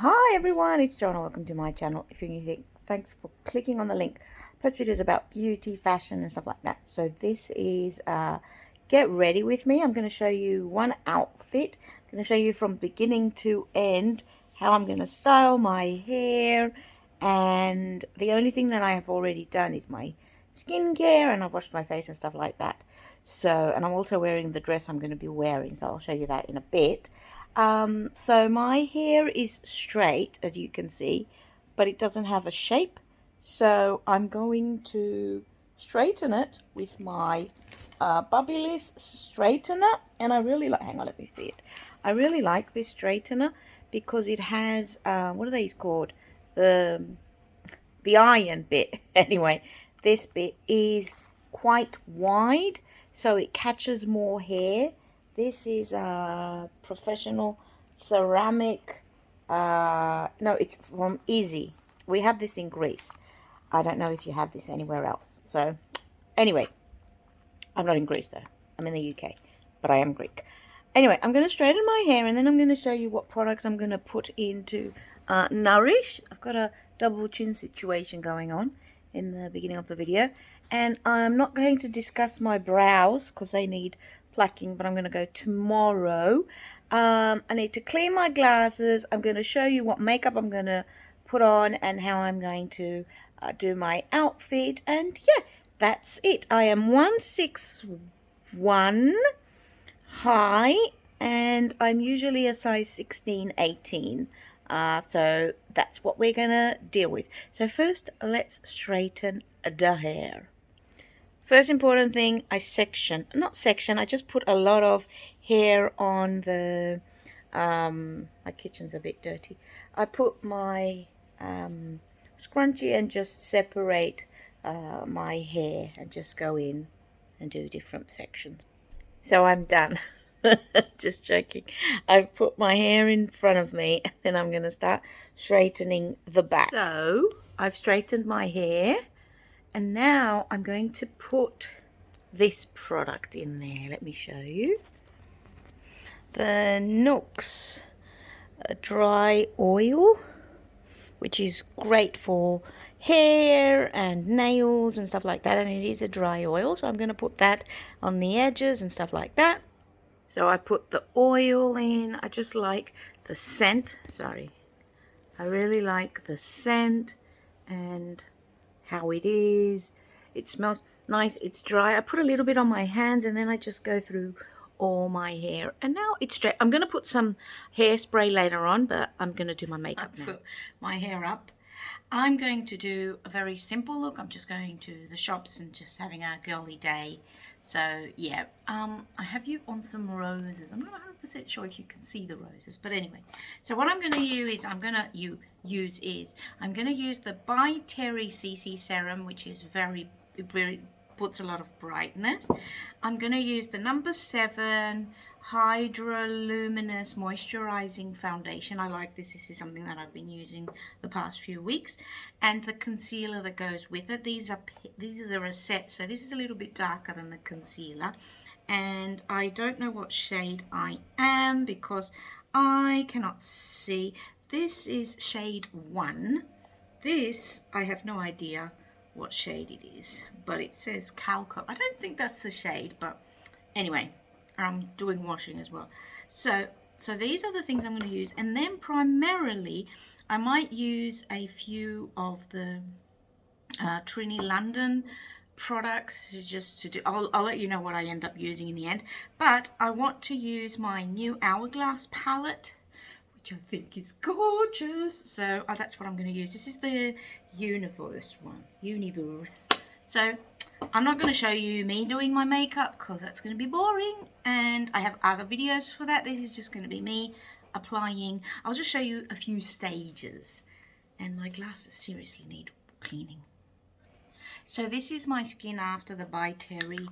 Hi everyone, it's John. Welcome to my channel. If you're new, thanks for clicking on the link. I post videos about beauty, fashion and stuff like that. So this is get ready with me. I'm going to show you one outfit. I'm going to show you from beginning to end how I'm going to style my hair, and the only thing that I have already done is my skincare, and I've washed my face and stuff like that. So, and I'm also wearing the dress I'm going to be wearing, so I'll show you that in a bit. So my hair is straight, as you can see, but it doesn't have a shape. So I'm going to straighten it with my Bubbyless straightener. And I really like, hang on, let me see it. I really like this straightener because it has, what are these called? The iron bit. Anyway, this bit is quite wide, so it catches more hair. This is a professional ceramic, no, it's from Easy. We have this in Greece. I don't know if you have this anywhere else. So anyway, I'm not in Greece though. I'm in the UK, but I am Greek. Anyway, I'm going to straighten my hair, and then I'm going to show you what products I'm going to put into Nourish. I've got a double chin situation going on in the beginning of the video, and I'm not going to discuss my brows because they need plucking, but I'm going to go tomorrow. I need to clean my glasses. I'm going to show you what makeup I'm going to put on and how I'm going to do my outfit, and yeah, that's it. I am 161 high, and I'm usually a size 16, 18. So that's what we're gonna deal with. So first, let's straighten the hair. First important thing, I just put a lot of hair on the, my kitchen's a bit dirty. I put my scrunchie and just separate my hair and just go in and do different sections. So I'm done. Just joking. I've put my hair in front of me, and then I'm going to start straightening the back. So I've straightened my hair, and now I'm going to put this product in there. Let me show you. The Nooks dry oil, which is great for hair and nails and stuff like that, and it is a dry oil, so I'm going to put that on the edges and stuff like that. So I put the oil in. I just like the scent. Sorry. I really like the scent and how it is. It smells nice. It's dry. I put a little bit on my hands, and then I just go through all my hair. And now it's straight. I'm going to put some hairspray later on, but I'm going to do my makeup now. Put my hair up. I'm going to do a very simple look. I'm just going to the shops and just having a girly day. So yeah, I have you on some roses. I'm not 100% sure if you can see the roses, but anyway. So what I'm going to use is I'm going to use the Paperie CC serum, which is very puts a lot of brightness. I'm going to use the number 7 Hydra Luminous Moisturizing Foundation. I like this. This is something that I've been using the past few weeks. And the concealer that goes with it. These are a set, so this is a little bit darker than the concealer. And I don't know what shade I am because I cannot see. This is shade 1. This, I have no idea what shade it is, but it says Calco. I don't think that's the shade, but anyway, I'm doing washing as well. So these are the things I'm going to use, and then primarily I might use a few of the Trini London products just to do. I'll let you know what I end up using in the end, but I want to use my new Hourglass palette, which I think is gorgeous. So that's what I'm going to use. This is the Universe one. So I'm not going to show you me doing my makeup because that's going to be boring, and I have other videos for that. This is just going to be me applying. I'll just show you a few stages, and my glasses seriously need cleaning. So this is my skin after the Paperie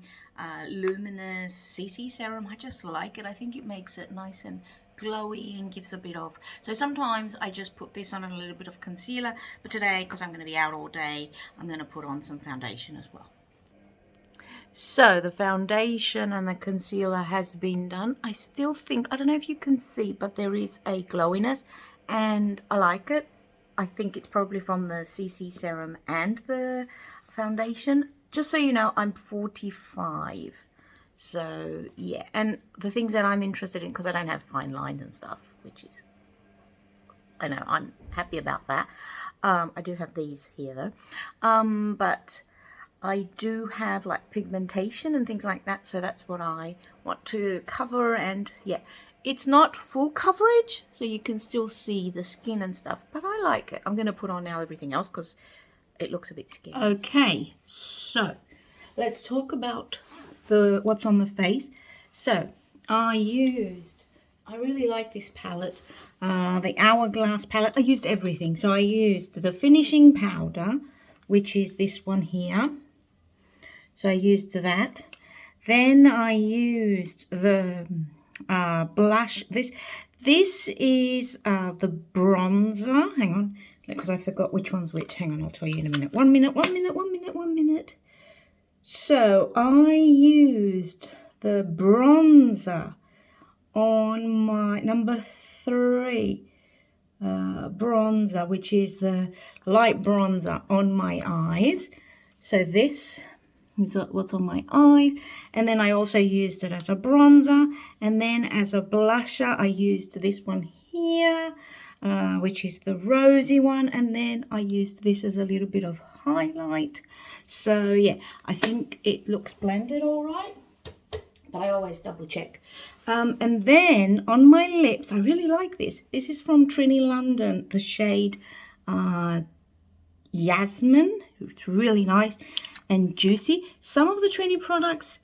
Luminous CC serum. I just like it. I think it makes it nice and glowy and gives a bit of, so sometimes I just put this on and a little bit of concealer, but today, because I'm going to be out all day, I'm going to put on some foundation as well. So the foundation and the concealer has been done. I still think, I don't know if you can see, but there is a glowiness, and I like it. I think it's probably from the CC serum and the foundation. Just so you know, I'm 45. So, yeah. And the things that I'm interested in, because I don't have fine lines and stuff, which is, I know, I'm happy about that. I do have these here, though. But I do have, like, pigmentation and things like that. So that's what I want to cover. And, yeah. It's not full coverage, so you can still see the skin and stuff, but I like it. I'm going to put on now everything else because it looks a bit skinny. Okay, so let's talk about what's on the face. So I really like this palette, the Hourglass palette. I used everything. So I used the finishing powder, which is this one here. So I used that. Then I used the blush. This is the bronzer. Hang on, because I forgot which one's which. Hang on, I'll tell you in a minute. 1 minute, 1 minute, 1 minute, 1 minute. So I used the bronzer on my number 3 bronzer, which is the light bronzer on my eyes. So this is what's on my eyes, and then I also used it as a bronzer, and then as a blusher I used this one here, which is the rosy one, and then I used this as a little bit of highlight. So yeah, I think it looks blended all right, but I always double check. And then on my lips, I really like this. This is from Trini London, the shade Yasmin. It's really nice and juicy. Some of the Trini products,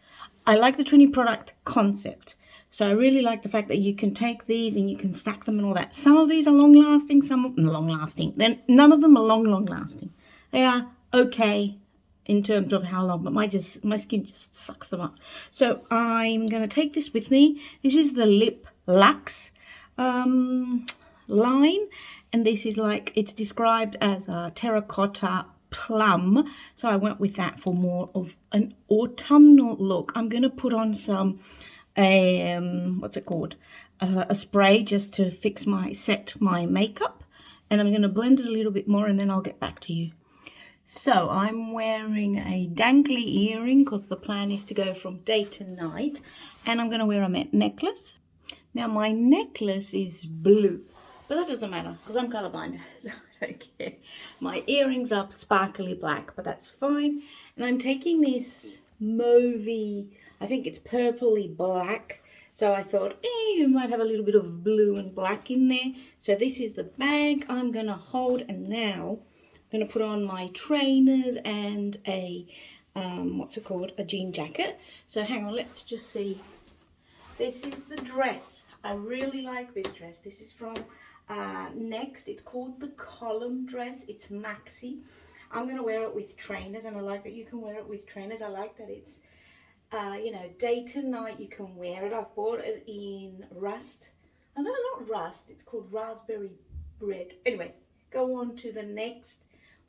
I like the Trini product concept. So I really like the fact that you can take these and you can stack them and all that. Some of these are long lasting, some of them long lasting. Then none of them are long lasting. They are okay in terms of how long, but my skin just sucks them up. So I'm going to take this with me. This is the Lip Luxe line, and this is like, it's described as a terracotta plum, so I went with that for more of an autumnal look. I'm going to put on some what's it called, a spray just to set my makeup, and I'm going to blend it a little bit more, and then I'll get back to you. So I'm wearing a dangly earring because the plan is to go from day to night, and I'm going to wear a necklace. Now my necklace is blue, but that doesn't matter because I'm colorblind, so I don't care. My earrings are sparkly black, but that's fine. And I'm taking this mauvey, I think it's purpley black. So I thought, you might have a little bit of blue and black in there. So this is the bag I'm going to hold, and now I'm going to put on my trainers and a, what's it called, a jean jacket. So hang on, let's just see. This is the dress. I really like this dress. This is from Next. It's called the column dress. It's maxi. I'm going to wear it with trainers, and I like that you can wear it with trainers. I like that it's, you know, day to night you can wear it. I've bought it in rust. Oh, no, not rust. It's called raspberry red. Anyway, go on to the Next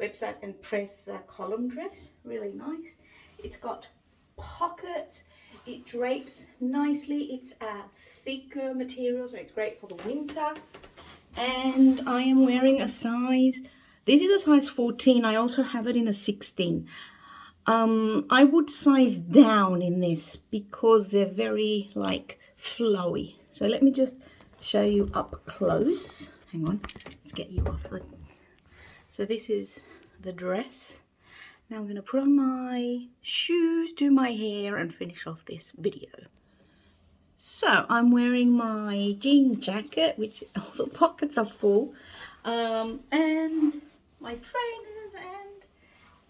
website and press column dress. Really nice. It's got pockets. It drapes nicely. It's a thicker material, so it's great for the winter. And I am wearing a size, this is a size 14. I also have it in a 16. I would size down in this because they're very like flowy. So let me just show you up close. Hang on, let's get you off the, so this is the dress. Now I'm going to put on my shoes, do my hair, and finish off this video. So I'm wearing my jean jacket, which all the pockets are full, and my trainers, and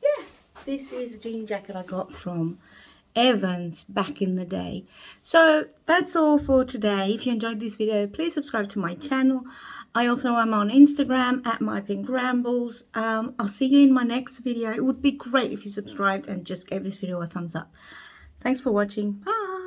yeah, this is a jean jacket I got from Evans back in the day. So that's all for today. If you enjoyed this video, please subscribe to my channel. I also am on Instagram at mypinkrambles. I'll see you in my next video. It would be great if you subscribed and just gave this video a thumbs up. Thanks for watching. Bye.